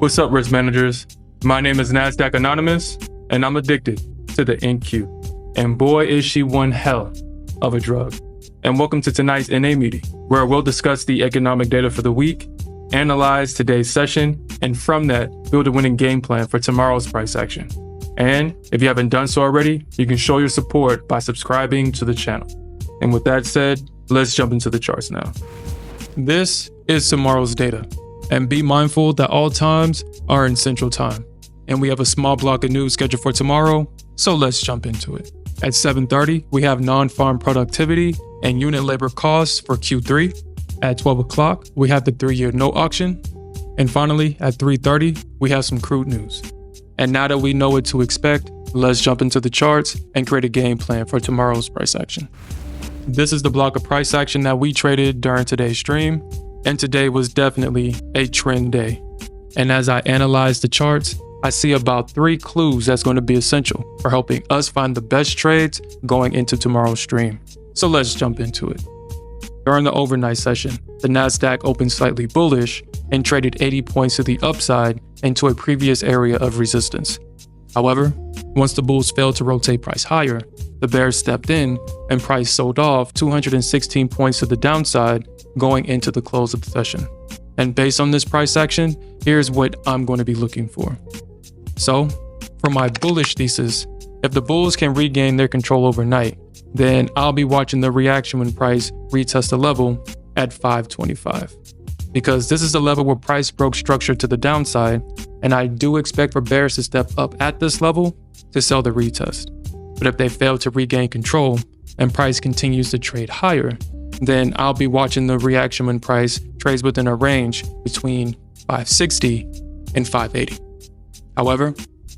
What's up, risk managers? My name is Nasdaq Anonymous, and I'm addicted to the NQ. And boy, is she one hell of a drug. And welcome to tonight's NA meeting, where we'll discuss the economic data for the week, analyze today's session, and from that, build a winning game plan for tomorrow's price action. And if you haven't done so already, you can show your support by subscribing to the channel. And with that said, let's jump into the charts now. This is tomorrow's data. And be mindful that all times are in Central Time. And we have a small block of news scheduled for tomorrow, so let's jump into it. At 7:30, we have non-farm productivity and unit labor costs for Q3. At 12 o'clock, we have the 3-year note auction. And finally, at 3:30, we have some crude news. And now that we know what to expect, let's jump into the charts and create a game plan for tomorrow's price action. This is the block of price action that we traded during today's stream. And today was definitely a trend day. And as I analyze the charts, I see about 3 clues that's going to be essential for helping us find the best trades going into tomorrow's stream. So let's jump into it. During the overnight session, the Nasdaq opened slightly bullish and traded 80 points to the upside into a previous area of resistance. However, once the bulls failed to rotate price higher, the bears stepped in and price sold off 216 points to the downside going into the close of the session. And based on this price action, here's what I'm going to be looking for. So, for my bullish thesis, if the bulls can regain their control overnight, then I'll be watching the reaction when price retests the level at 525. Because this is the level where price broke structure to the downside, and I do expect for bears to step up at this level to sell the retest. But if they fail to regain control and price continues to trade higher, then I'll be watching the reaction when price trades within a range between 560 and 580. However,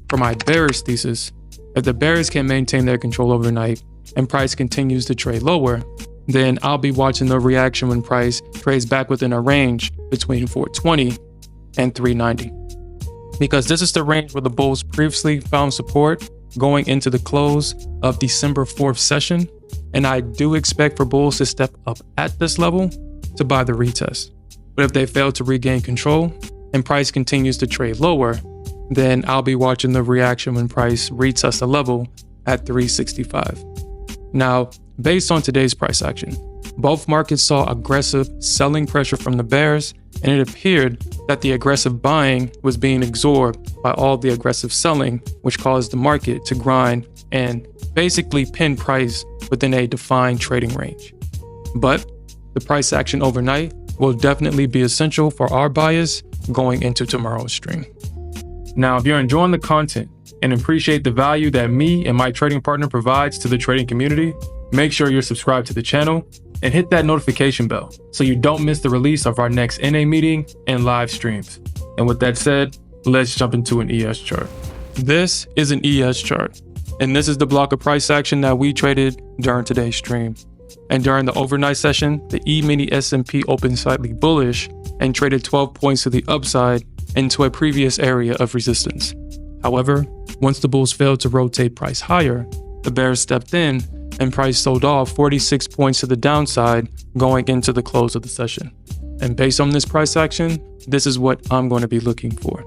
for my bearish thesis, if the bears can maintain their control overnight and price continues to trade lower, then I'll be watching the reaction when price trades back within a range between 420 and 390. Because this is the range where the bulls previously found support going into the close of December 4th session, and I do expect for bulls to step up at this level to buy the retest. But if they fail to regain control and price continues to trade lower, then I'll be watching the reaction when price retests the level at 365. Now, based on today's price action, both markets saw aggressive selling pressure from the bears, and it appeared that the aggressive buying was being absorbed by all the aggressive selling, which caused the market to grind and basically pin price within a defined trading range. But the price action overnight will definitely be essential for our bias going into tomorrow's stream. Now, if you're enjoying the content and appreciate the value that me and my trading partner provides to the trading community, make sure you're subscribed to the channel and hit that notification bell so you don't miss the release of our next NA meeting and live streams. And with that said, let's jump into an ES chart. This is an ES chart, and this is the block of price action that we traded during today's stream. And during the overnight session, the E-mini S&P opened slightly bullish and traded 12 points to the upside into a previous area of resistance. However, once the bulls failed to rotate price higher, the bears stepped in and price sold off 46 points to the downside going into the close of the session. And based on this price action, this is what I'm going to be looking for.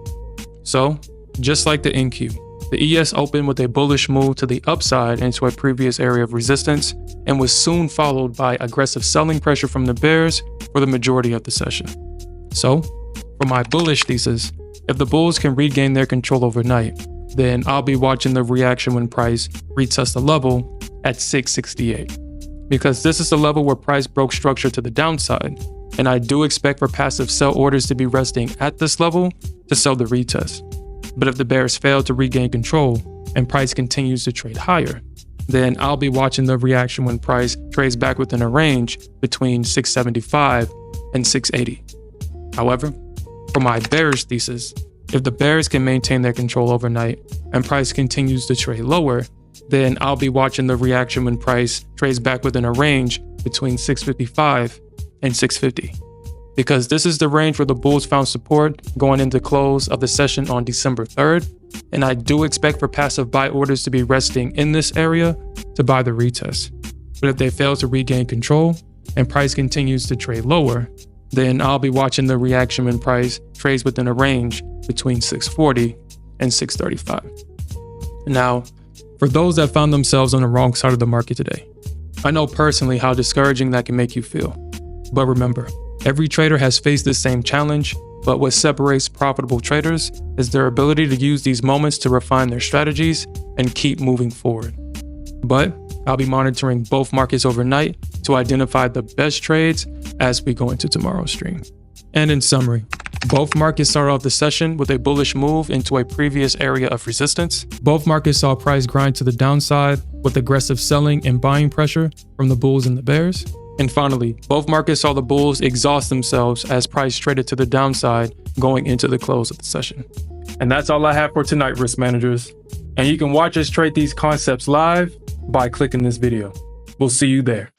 So, just like the NQ, the ES opened with a bullish move to the upside into a previous area of resistance and was soon followed by aggressive selling pressure from the bears for the majority of the session. So, for my bullish thesis, if the bulls can regain their control overnight, then I'll be watching the reaction when price retests the level at 668. Because this is the level where price broke structure to the downside, and I do expect for passive sell orders to be resting at this level to sell the retest. But if the bears fail to regain control and price continues to trade higher, then I'll be watching the reaction when price trades back within a range between 675 and 680. However, for my bearish thesis, if the bears can maintain their control overnight and price continues to trade lower, then I'll be watching the reaction when price trades back within a range between 655 and 650. Because this is the range where the bulls found support going into close of the session on December 3rd, and I do expect for passive buy orders to be resting in this area to buy the retest. But if they fail to regain control and price continues to trade lower, then I'll be watching the reaction when price trades within a range between 640 and 635. Now, for those that found themselves on the wrong side of the market today, I know personally how discouraging that can make you feel. But remember, every trader has faced this same challenge, but what separates profitable traders is their ability to use these moments to refine their strategies and keep moving forward. But I'll be monitoring both markets overnight to identify the best trades as we go into tomorrow's stream. And in summary, both markets started off the session with a bullish move into a previous area of resistance. Both markets saw price grind to the downside with aggressive selling and buying pressure from the bulls and the bears. And finally, both markets saw the bulls exhaust themselves as price traded to the downside going into the close of the session. And that's all I have for tonight, risk managers. And you can watch us trade these concepts live by clicking this video. We'll see you there.